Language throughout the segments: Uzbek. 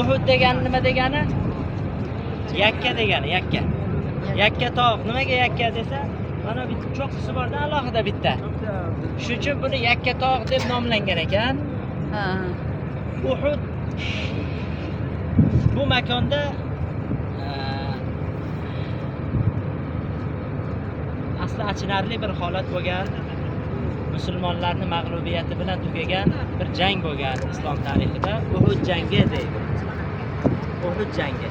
Uhud degani nima degani? Yakka degani, yakka. Yakka tog'. Nimaga yakka desa, mana bitta cho'qqisi borda alohida bitta. Shuning uchun buni yakka tog' deb nomlangan ekan. Ha. Uhud bu makonda asli achinarli bir holat bo'lgan. Musulmonlarning mag'lubiyati bilan tugagan bir jang bo'lgan islom tarixida. Uhud jangi deydi. Uhud jangi.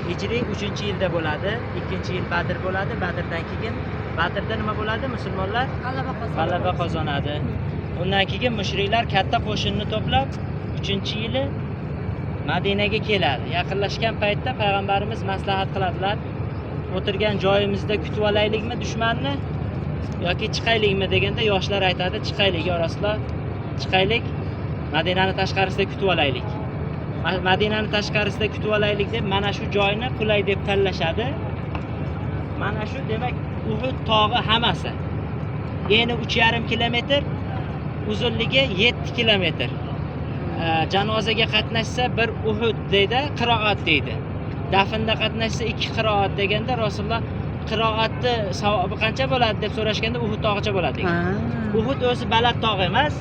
Hijriy 3-yilda bo'ladi, 2-yil Badr bo'ladi. Badrdan keyin Badrda nima bo'ladi? Musulmonlar g'alaba qozonadi. Undan keyin mushriklar katta qo'shinni to'plab 3-yili Madinaga keladi. Yaqinlashgan paytda payg'ambarimiz maslahat qiladilar. O'tirgan joyimizda kutib olaylikmi dushmanni yoki chiqaylikmi deganda yoshlar aytadi, chiqaylik ya Rasululloh, chiqaylik. Madinani tashqarisida kutib olaylik. Madinani tashqarisida kutib olaylik deb mana shu joyni qulay deb tanlashadi. Mana shu demak Uhud tog'i hammasi. Eni 3,5 kilometr, uzunligi 7 kilometr. Janozaga qatnashsa bir Uhud deydi, qiroat deydi. Dafnda qatnashsa 2 qiroat deganda Rasululloh qiroatni savobi qancha bo'ladi deb so'rashganda Uhud tog'icha bo'ladi degan. Uhud o'zi baland tog' emas,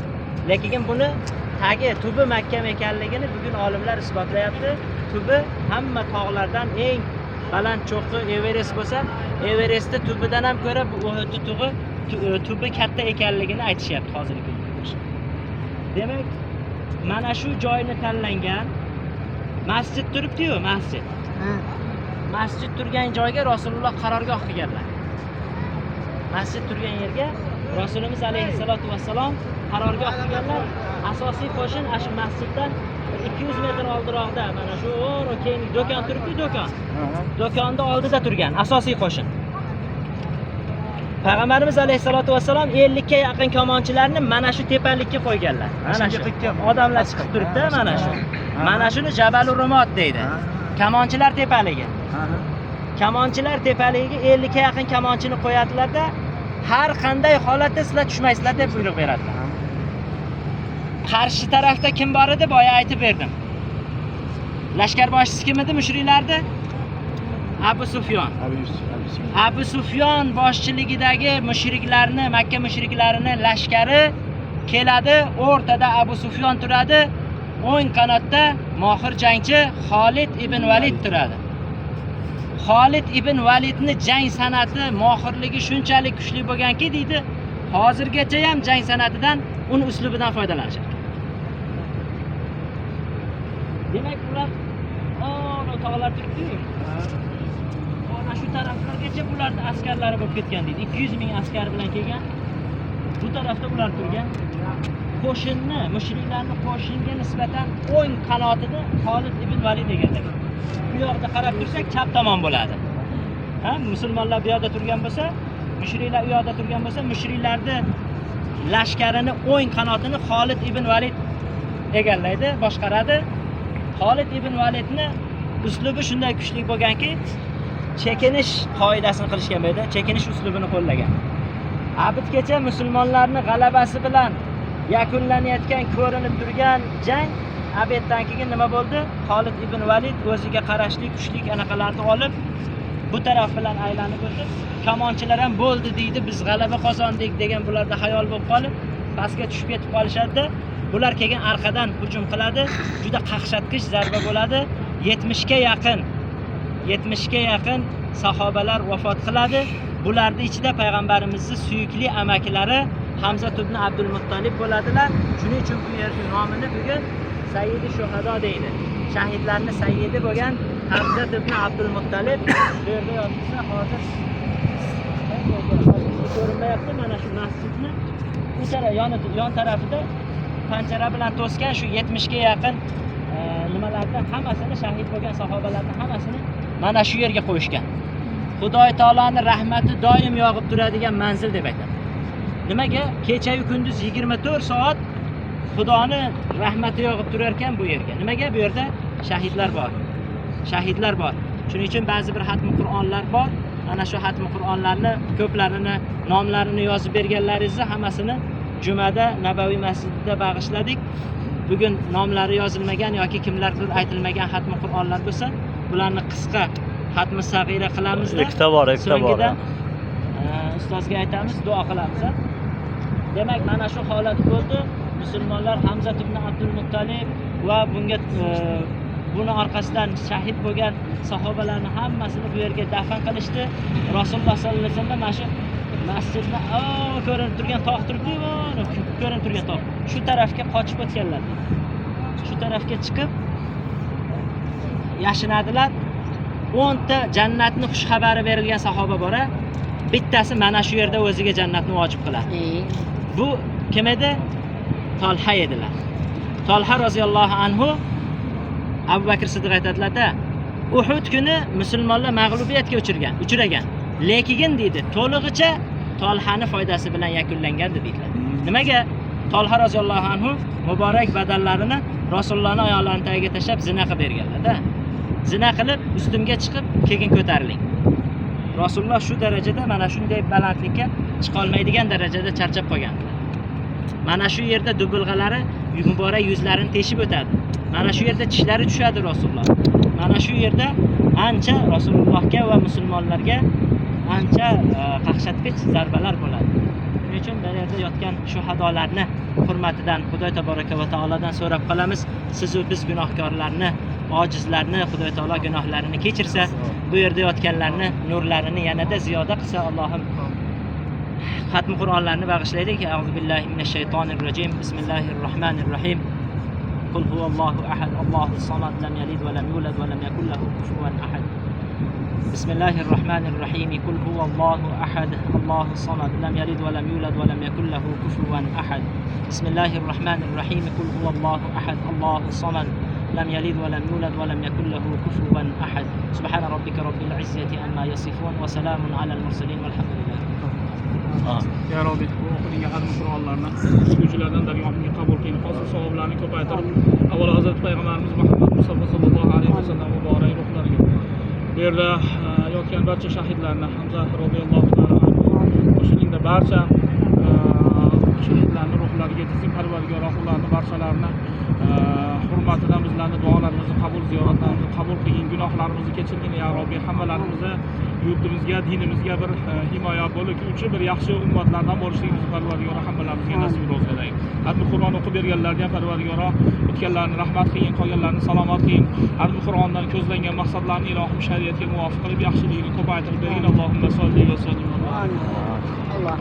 lekin buni tagi tubi mahkam ekanligini bugun olimlar isbotlayapti. Tubi hamma tog'lardan eng baland cho'qqi Everest bo'lsa, Everestning tubidan ham ko'ra bu Uhudning tubi katta ekanligini aytishyapti hozirgi kunda. Demak, mana shu joyni tanlangan. Masjid turibdi-yu, masjid. Masjid turgan joyga Rasululloh qarorgoh qilganlar. Masjid turgan yerga Rasulimiz alayhisolatu vassalom qarorgoh qilganlar. Asosiy qo'shin shu masjiddan 200 metr oldiroqda mana shu keyin do'kon turibdi, do'kon. Do'konda oldida turgan asosiy qo'shin. Payg'ambarimiz alayhisolatu vassalom 50 ga yaqin kamonchilarni mana shu tepalikka qo'yganlar. Mana shu odamlar chiqib turibdi, mana shu. Mana shuni Jabal Rumot deydi. Kamonchilar tepaligi. Kamonchilar tepaligiga 50 ga yaqin kamonchini qo'yadilar-da, har qanday holatda sizlar tushmaysizlar deb buyruq beradilar. Qarshi tarafda kim bor edi? Boya aytib berdim. Lashkar boshchisi kim edi mushriklarda? Abu Sufyon. Abu Sufyon boshchiligidagi mushriklarni, Makka mushriklarini lashkari keladi, o'rtada Abu Sufyon turadi, o'ng qanotda mohir jangchi Xolid ibn Valid turadi. Xolid ibn Validni jang san'ati, mohirligi shunchalik kuchli bo'lganki deydi, hozirgacha ham jang san'atidan, uning uslubidan foydalanishadi. Demak, ular tog'lar turibdi-yu. Mana shu taraflargacha bularning askarlari bo'lib ketgan deydi. 200 ming askar bilan kelgan. Bu tarafda ular turgan. Qo'shinni, mushriklarning qo'shinga nisbatan o'ng qanotida Xolid ibn Valid egallagan. Bu yoqda qarab tursak, chap tomon bo'ladi. Ha, musulmonlar bu yoqda turgan bo'lsa, mushriklar u yoqda turgan bo'lsa, mushriklarning lashkarini o'ng qanotini Xolid ibn Valid egallaydi, boshqaradi. Xolid ibn Validni uslubi shunday kuchli bo'lganki, chekinish qoidasini qilishgan edi, chekinish uslubini qo'llagan. Abidgacha musulmonlarning g'alabasi bilan yakunlanayotgan ko'rinib turgan jang abiddan keyin nima bo'ldi? Xolid ibn Valid o'ziga qarashli kuchli anaqalarni olib bu taraf bilan aylanib o'tib, kamonchilar ham bo'ldi deydi, biz g'alaba qozondik degan bularda xayol bo'lib qolib, pastga tushib ketib qolishadi. Bular keyin arqadan hujum qiladi, juda qaqshatqich zarba bo'ladi. 70 ga yaqin sahobalar vafot qiladi. Bularning ichida payg'ambarimizning suyukli amakilari Hamza ibn Abdul Muttalib bo'ladilar. Shuning uchun bu yerning nomini bugun Sayyidi Shuhado deydi. Shahidlarning sayyidi bo'lgan Hamza ibn Abdul Muttalib bu yerda yotibsa, hozir ko'rinmayapti. Mana shu masjidni yon tarafida panjara bilan to'sgan shu 70 ga yaqin nimalardan hammasini, shahid bo'lgan sahobalarning hammasini mana shu yerga qo'yishgan. Xudoy taoloning rahmati doim yog'ib turadigan manzil deb aytadi. Nimaga? Kecha-yu kunduz 24 soat Xudoning rahmati yog'ib turar ekan bu yerga. Nimaga? Bu yerda shahidlar bor. Shahidlar bor. Shuning uchun ba'zi bir xatmi Qur'onlar bor. Ana shu xatmi Qur'onlarni ko'plarini, nomlarini yozib berganlaringizni hammasini Jumada Nabaviy masjidida bag'ishladik. bugun nomlari yozilmagan yoki kimlardir aytilmagan xatmi Qur'onlar bo'lsa, bularni qisqa xatmi sag'ira qilamizda. Ikkita bor. So'ngidan ustozga aytamiz, duo qilamiz. Demak, mana shu holat bo'ldi. Musulmonlar Hamza ibn Abdul Muttalib va bunga buni orqasidan shahid bo'lgan sahobalarni hammasini bu yerga dafn qilishdi. Rasululloh sollallohu alayhi vasallam mana shu masjidni ko'rinib turgan tog' turibdi-ku, ko'rinib turgan tog'. Shu tarafga qochib o'tganlar. Shu tarafga chiqib yashinadilar. 10 ta jannatni xush xabari berilgan sahoba bor. Bittasi mana shu yerda o'ziga jannatni vojib qiladi. Bu kim edi? Talha edilar. Talha roziyallohu anhu Abu Bakr Siddiq aytadilar-da, Uhud kuni musulmonlar mag'lubiyatga uchragan. Lekin deydi, to'lig'icha Talhani foydasi bilan yakunlangan dedilar. Nimaga? Talha roziyallohu anhu muborak badallarini Rasulullohning oyoqlarining tagiga tashlab zina qilib berganlar-da. Zina qilib ustimga chiqib, keyin ko'tariling. Rasululloh shu darajada mana shunday balandlikka chiqa olmaydigan darajada charchab qolganlar. Mana shu yerda dubulg'alari muborak yuzlarini teshib o'tadi. Mana shu yerda tishlari tushadi Rasululloh. Mana shu yerda ancha Rasulullohga va musulmonlarga ancha qaqshatqich zarbalar bo'ladi. Shuning uchun bu yerda yotgan shuhadolarni hurmatidan Xudo taboraka va taolodan so'rab qolamiz. Siz va biz gunohkorlarni, ojizlarni Xudo taolo gunohlarini kechirsa, bu yerda yotganlarni nurlarini yanada ziyoda qilsa, Allohim xatmi Qur'onlarni bag'ishlaylik. A'udhu billahi minash shaytonir rojim. Bismillahirrohmanirrohim. Qul huvallohu ahad, Allohus samad, lam yalid va lam yulad va lam yakul lahu kufuwan ahad. Bismillahirrohmanirrohim. Qul huvallohu ahad, Allohus samad, lam yalid va lam yulad va lam yakul lahu kufuwan ahad. Bismillahirrohmanirrohim. Qul huvallohu ahad, Allohus samad, lam yalid va lam yulad va lam yakul lahu kufuwan ahad. Subhana robbika robbil izzati amma yasifun va salamun alal mursalin valhamdulillah. Ya Robbi, bu o'qilingan xatmi Qur'onlarni o'quvchilardan dargohingga qabul qiling. Hosil savoblarni ko'paytirib, avvalo Hazrat Payg'ambarimiz Muhammad Mustafa sallallohu alayhi vasallam muborak ruhlariga, bu yerda yotgan barcha shahidlarni, Hamza roziyallohu ta'ala anhu, shuningdek barcha shahidlarning ruhlariga, tizim parvardigor ularni barchalarini hurmatidan bizlarning duolarimizni qabul, ziyoratlarimizni qabul qilgin, gunohlarimizni kechirgin ya Robbi. Hammalarimizni yurtimizga, dinimizga bir himoya bo'luvchi bir yaxshi ummatlardan bo'lishligimizni Parvardigor hammalarimizga nasib qilsin. Xatmi Qur'on o'qib berganlarga ham Parvardigor o'tganlarni rahmat qilgin, qolganlarni salomat qilgin. Xatmi Qur'ondan ko'zlangan maqsadlarni ilohim shariatga muvofiq qilib yaxshiligini ko'paytirib bergin. Allohumma solli va sallim. Amin. Alloh